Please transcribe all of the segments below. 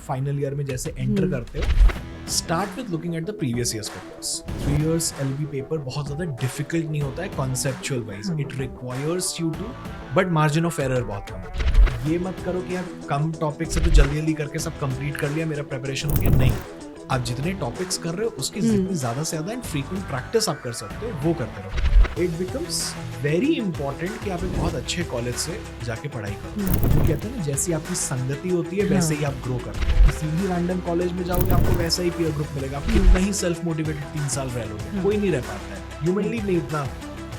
Final year में जैसे enter करते हो, start with looking at the previous years papers. 3 years LB paper बहुत ज़्यादा डिफिकल्ट नहीं होता है conceptual wise. It requires you to, but margin of error बहुत कम होता है. ये मत करो कि यार कम टॉपिक से तो जल्दी जल्दी करके सब कंप्लीट कर लिया, मेरा प्रिपरेशन हो गया. नहीं, आप जितने टॉपिक्स कर रहे हो उसकी जितनी ज़्यादा से ज़्यादा एंड फ्रीक्वेंट प्रैक्टिस आप कर सकते हो वो करते रहो. इट बिकम्स वेरी इंपॉर्टेंट कि आप एक बहुत अच्छे कॉलेज से जाके पढ़ाई करो. जो कहते हैं ना, जैसी आपकी संगति होती है वैसे ही आप ग्रो करते हो. किसी भी रैंडम कॉलेज में जाओगे आपको वैसा ही पीयर ग्रुप मिलेगा. आप कितना ही सेल्फ मोटिवेटेड 3 साल रह लोगे, कोई नहीं रह पाता है. ह्यूमनली नहीं इतना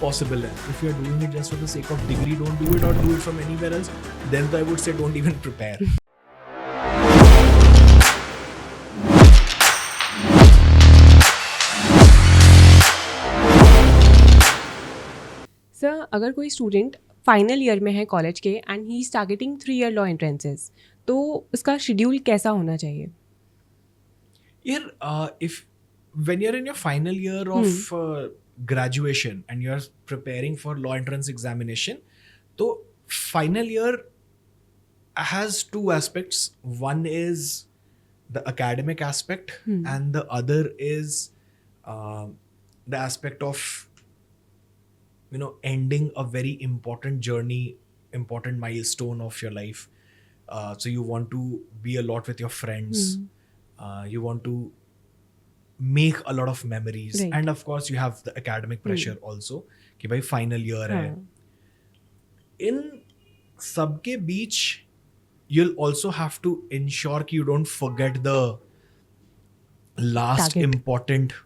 पॉसिबल है. If you are doing it just for the sake of degree, don't do it, और do it from anywhere else, then I would say don't even prepare. Sir, अगर कोई स्टूडेंट फाइनल ईयर में है college के end he is targeting 3 year law entrances, तो उसका schedule कैसा होना चाहिए? If when you're in your final year of graduation and you're preparing for law entrance examination, so final year has two aspects. One is the academic aspect, and the other is the aspect of ending a very important journey, important milestone of your life. So you want to be a lot with your friends. You want to make a lot of memories, Right. and of course you have the academic pressure also कि भाई final year है. In सबके बीच you'll also have to ensure कि you don't forget the last Target. important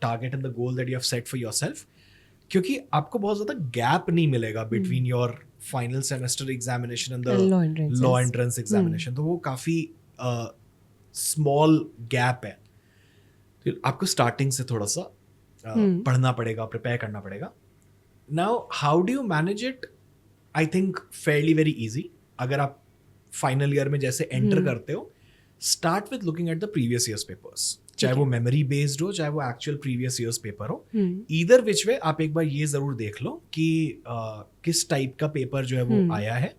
target and the goal that you have set for yourself, क्योंकि आपको बहुत ज़्यादा gap नहीं मिलेगा between your final semester examination and the And law entrance examination. तो वो काफ़ी स्मॉल गैप है. तो आपको स्टार्टिंग से थोड़ा सा पढ़ना पड़ेगा, प्रिपेयर करना पड़ेगा. Now how do you manage it? I think fairly very easy. अगर आप फाइनल ईयर में जैसे एंटर करते हो, start with looking at the previous years papers. चाहे वो मेमोरी बेस्ड हो, चाहे वो एक्चुअल प्रीवियस ईयर्स पेपर हो, ईदर विच वे आप एक बार ये जरूर देख लो कि किस टाइप का पेपर जो है वो आया है,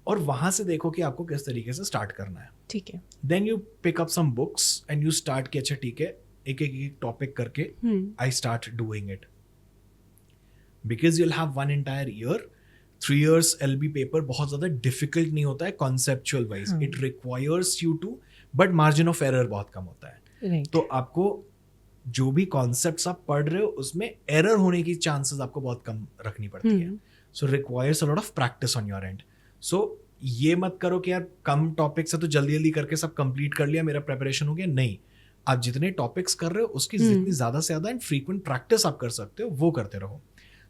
और वहां से देखो कि आपको किस तरीके से स्टार्ट करना है. ठीक है. Then you pick up some books and you start कि अच्छा ठीक है, एक एक टॉपिक करके I start doing it, because you'll have one entire year. 3 years LB paper बहुत ज्यादा डिफिकल्ट नहीं होता है conceptual wise. It requires you to, but margin of error बहुत कम होता है. तो आपको जो भी कॉन्सेप्ट्स आप पढ़ रहे हो उसमें एरर होने की चांसेस आपको बहुत कम रखनी पड़ती है. So requires a lot of practice on your end. So ये मत करो कि यार कम टॉपिक से तो जल्दी जल्दी करके सब कंप्लीट कर लिया, मेरा प्रिपरेशन हो गया. नहीं, आप जितने टॉपिक्स कर रहे हो उसकी जितनी ज़्यादा से ज़्यादा एंड फ्रीक्वेंट प्रैक्टिस आप कर सकते हो वो करते रहो.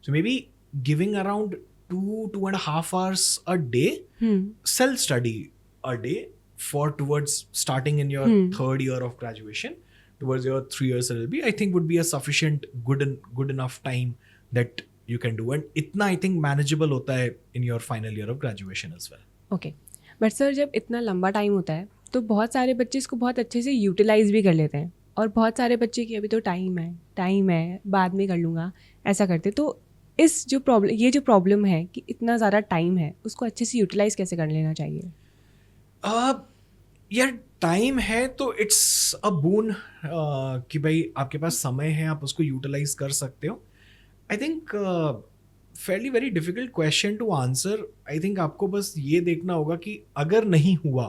So may be giving around 2.5 hours a day, self study a day for towards starting in your 3rd year of graduation, towards your 3 years LLB, I think would be a sufficient good enough time that you can do. And itna I think manageable hota hai in your final year of graduation as well. Okay, but sir, जब इतना लंबा time होता है तो बहुत सारे बच्चे इसको बहुत अच्छे से यूटिलाइज भी कर लेते हैं, और बहुत सारे बच्चे की अभी तो टाइम है बाद में कर लूँगा ऐसा करते. तो ये जो प्रॉब्लम है कि इतना ज़्यादा टाइम है, उसको अच्छे से यूटिलाइज कैसे कर लेना चाहिए? यार टाइम है तो इट्स अ बून कि भाई आपके पास समय है, आप उसको यूटिलाइज कर सकते हो. I think fairly very difficult question to answer. I think आपको बस ये देखना होगा कि अगर नहीं हुआ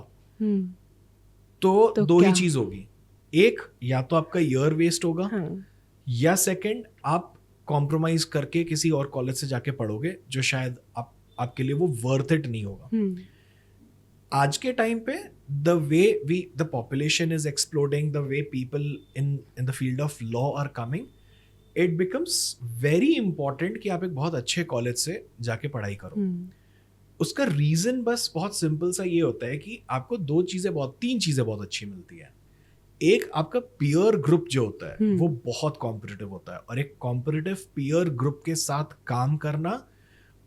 तो दो ही चीज़ होगी. एक, या तो आपका ईयर वेस्ट होगा, या सेकंड आप कॉम्प्रोमाइज करके किसी और कॉलेज से जाके पढ़ोगे जो शायद आपके लिए वो वर्थ इट नहीं होगा. आज के टाइम पे the way the population is exploding, the way people in the field of law are coming, it becomes very important कि आप एक बहुत अच्छे कॉलेज से जाके पढ़ाई करो. उसका रीजन बस बहुत सिंपल सा ये होता है कि आपको तीन चीजें बहुत अच्छी मिलती है. एक, आपका पीयर ग्रुप जो होता है वो बहुत कॉम्पिटिटिव होता है, और एक कॉम्पिटिटिव पीयर ग्रुप के साथ काम करना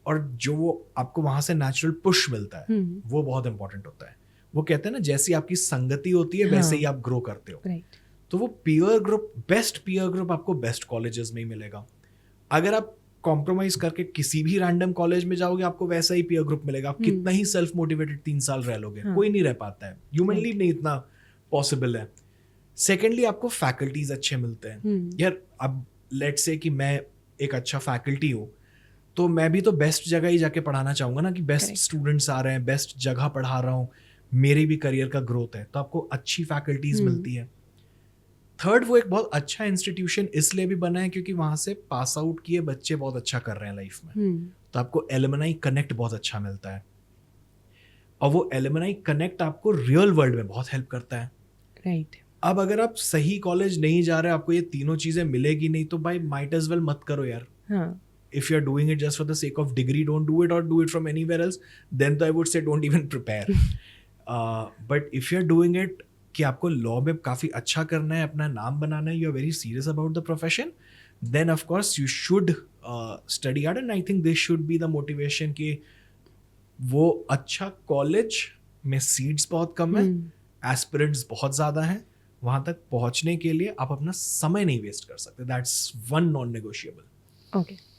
और जो वो आपको वहां से नेचुरल पुश मिलता है वो बहुत इंपॉर्टेंट होता है. वो कहते हैं ना, जैसी आपकी संगति होती है वैसे ही आप ग्रो करते हो. तो वो peer group, best peer group आपको बेस्ट कॉलेजेस में ही मिलेगा. अगर आप कॉम्प्रोमाइज करके किसी भी रैंडम कॉलेज में जाओगे आपको वैसा ही पीयर ग्रुप मिलेगा. आप कितना ही सेल्फ मोटिवेटेड 3 साल रह लोगे, कोई नहीं रह पाता है. ह्यूमनली नहीं इतना पॉसिबल है। सेकेंडली आपको फैकल्टीज अच्छे मिलते हैं। यार अब लेट से कि मैं एक अच्छा फैकल्टी हूँ तो मैं भी तो बेस्ट जगह ही जाके पढ़ाना चाहूँगा ना, कि बेस्ट Correct. स्टूडेंट्स आ रहे हैं, बेस्ट जगह पढ़ा रहा हूँ, मेरे भी करियर का ग्रोथ है, तो आपको अच्छी फैकल्टीज मिलती है। थर्ड, वो एक बहुत अच्छा इंस्टीट्यूशन इसलिए भी बना है क्योंकि वहाँ से पास आउट किए बच्चे बहुत अच्छा कर रहे हैं लाइफ में, तो आपको एलुमनाई कनेक्ट बहुत अच्छा मिलता है, और वो एलुमनाई कनेक्ट आपको रियल वर्ल्ड में बहुत हेल्प करता है। राइट। अब अगर आप सही कॉलेज नहीं जा रहे, आपको ये तीनों चीज़ें मिलेगी नहीं, तो भाई माइट एज वेल मत करो यार। हाँ। If you're doing it just for the sake of degree, don't do it, or do it from anywhere else. Then I would say don't even prepare. But if you're doing it कि आपको law में काफ़ी अच्छा करना है, अपना नाम बनाना है, you are very serious about the profession, then of course you should study hard, and I think this should be the motivation कि वो अच्छा कॉलेज में सीट्स बहुत कम है, एस्पिरेंट्स बहुत ज़्यादा हैं, वहाँ तक पहुँचने के लिए आप अपना समय नहीं वेस्ट कर सकते। That's one non negotiable. Okay.